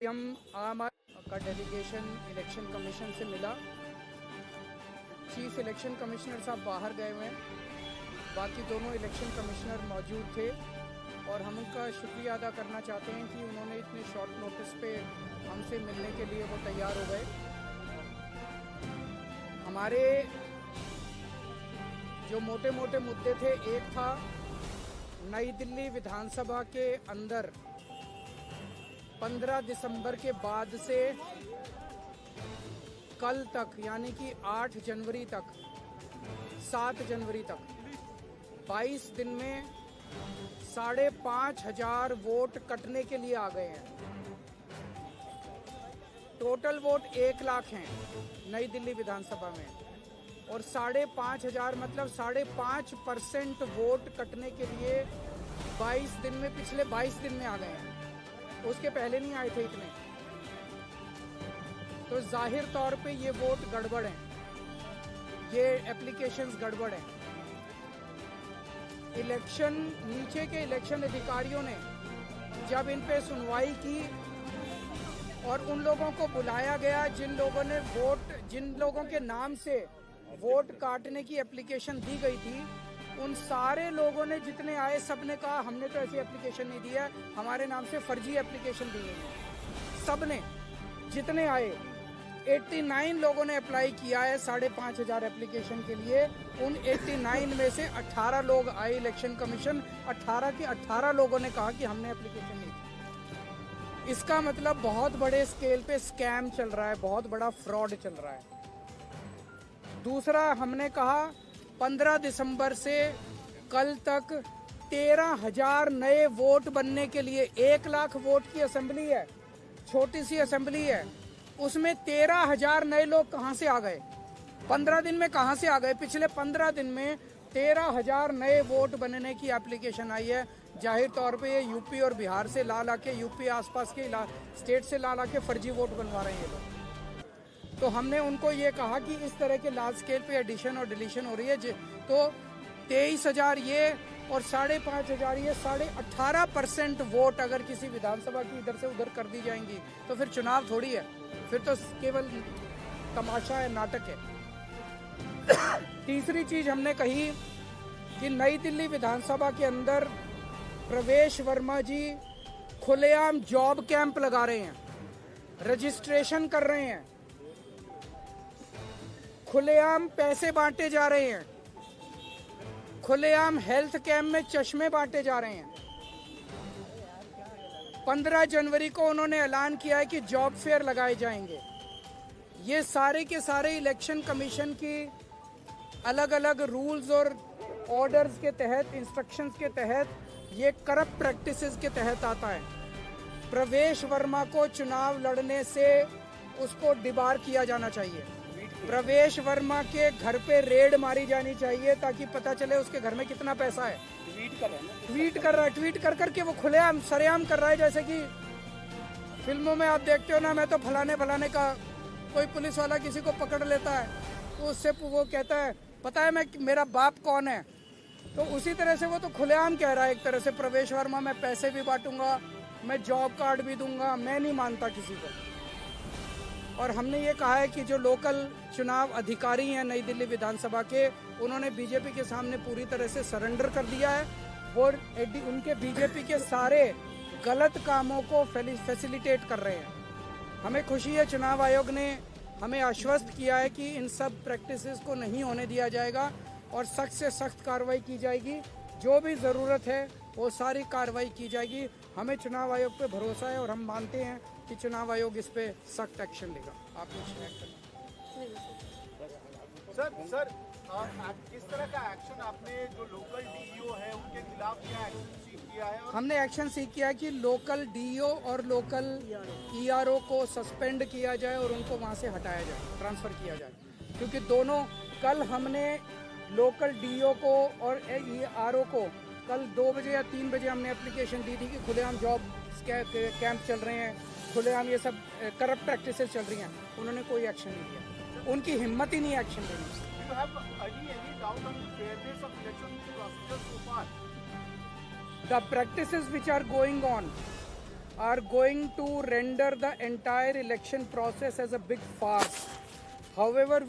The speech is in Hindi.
हम आम आदमी का डेलीगेशन इलेक्शन कमीशन से मिला। चीफ इलेक्शन कमिश्नर साहब बाहर गए हुए हैं, बाकी दोनों इलेक्शन कमिश्नर मौजूद थे और हम उनका शुक्रिया अदा करना चाहते हैं कि उन्होंने इतने शॉर्ट नोटिस पे हमसे मिलने के लिए वो तैयार हो गए। हमारे जो मोटे मोटे मुद्दे थे, एक था नई दिल्ली विधानसभा के अंदर 15 दिसंबर के बाद से कल तक यानी कि 8 जनवरी तक 7 जनवरी तक 22 दिन में 5,500 वोट कटने के लिए आ गए हैं। टोटल वोट 1 लाख हैं नई दिल्ली विधानसभा में और 5,500 मतलब 5.5% वोट कटने के लिए 22 दिन में, पिछले 22 दिन में आ गए हैं। उसके पहले नहीं आए थे इतने। तो जाहिर तौर पे ये वोट गड़बड़ हैं, ये एप्लीकेशंस गड़बड़ हैं। इलेक्शन नीचे के इलेक्शन अधिकारियों ने जब इन पे सुनवाई की और उन लोगों को बुलाया गया जिन लोगों के नाम से वोट काटने की एप्लीकेशन दी गई थी, उन सारे लोगों ने जितने आए सबने कहा हमने तो ऐसी एप्लीकेशन नहीं दी है, हमारे नाम से फर्जी एप्लीकेशन दी है। सबने जितने आए 89 लोगों ने अप्लाई किया है 5,500 एप्लीकेशन के लिए। उन 89 में से 18 लोग आए इलेक्शन कमीशन, 18 के 18 लोगों ने कहा कि हमने एप्लीकेशन नहीं दी। इसका मतलब बहुत बड़े स्केल पे स्कैम चल रहा है, बहुत बड़ा फ्रॉड चल रहा है। दूसरा, हमने कहा 15 दिसंबर से कल तक 13,000 नए वोट बनने के लिए, 1 लाख वोट की असेंबली है, छोटी सी असेंबली है, उसमें 13,000 नए लोग कहां से आ गए? 15 दिन में कहां से आ गए? पिछले 15 दिन में 13,000 नए वोट बनने की एप्लीकेशन आई है। जाहिर तौर पे ये यूपी और बिहार से ला ला के, यूपी आसपास के स्टेट से ला ला के फर्जी वोट बनवा रहे हैं ये लोग। तो हमने उनको ये कहा कि इस तरह के लार्ज स्केल पे एडिशन और डिलीशन हो रही है, तो 23,000 ये और 5,500 ये 18.5% वोट अगर किसी विधानसभा की इधर से उधर कर दी जाएंगी तो फिर चुनाव थोड़ी है, फिर तो केवल तमाशा है, नाटक है। तीसरी चीज हमने कही कि नई दिल्ली विधानसभा के अंदर प्रवेश वर्मा जी खुलेआम जॉब कैंप लगा रहे हैं, रजिस्ट्रेशन कर रहे हैं, खुलेआम पैसे बांटे जा रहे हैं, खुलेआम हेल्थ कैंप में चश्मे बांटे जा रहे हैं। 15 जनवरी को उन्होंने ऐलान किया है कि जॉब फेयर लगाए जाएंगे। ये सारे के सारे इलेक्शन कमीशन की अलग अलग रूल्स और ऑर्डर्स के तहत, इंस्ट्रक्शंस के तहत, ये करप्ट प्रैक्टिसेस के तहत आता है। प्रवेश वर्मा को चुनाव लड़ने से उसको डिबार किया जाना चाहिए। प्रवेश वर्मा के घर पे रेड मारी जानी चाहिए ताकि पता चले उसके घर में कितना पैसा है। ट्वीट कर रहा है, ट्वीट कर करके वो खुलेआम सरेआम कर रहा है। जैसे कि फिल्मों में आप देखते हो ना, मैं तो फलाने का, कोई पुलिस वाला किसी को पकड़ लेता है तो उससे वो कहता है पता है मेरा बाप कौन है। तो उसी तरह से वो तो खुलेआम कह रहा है एक तरह से, प्रवेश वर्मा मैं पैसे भी बांटूंगा, मैं जॉब कार्ड भी दूंगा, मैं नहीं मानता किसी को। और हमने ये कहा है कि जो लोकल चुनाव अधिकारी हैं नई दिल्ली विधानसभा के, उन्होंने बीजेपी के सामने पूरी तरह से सरेंडर कर दिया है। वो उनके बीजेपी के सारे गलत कामों को फैसिलिटेट कर रहे हैं। हमें खुशी है चुनाव आयोग ने हमें आश्वस्त किया है कि इन सब प्रैक्टिसेस को नहीं होने दिया जाएगा और सख्त से सख्त कार्रवाई की जाएगी। जो भी ज़रूरत है वो सारी कार्रवाई की जाएगी। हमें चुनाव आयोग पे भरोसा है और हम मानते हैं कि चुनाव आयोग इस पे सख्त एक्शन लेगा। आप सर किस तरह का एक्शन आपने जो लोकल डीईओ है उनके खिलाफ क्या एक्शन सीख किया है? हमने एक्शन सीख किया है कि लोकल डीईओ और लोकल ईआरओ को सस्पेंड किया जाए और उनको वहां से हटाया जाए, ट्रांसफर किया जाए। क्योंकि दोनों, कल हमने लोकल डीईओ को और ईआरओ को कल 2 बजे या 3 बजे हमने एप्लीकेशन दी थी कि खुलेआम जॉब कैंप चल रहे हैं, खुलेआम ये सब करप्ट प्रैक्टिसेस चल रही हैं। उन्होंने कोई एक्शन नहीं लिया, उनकी हिम्मत ही नहीं एक्शन लेने की। The practices which are going on are going to render the entire election process as a big farce. However,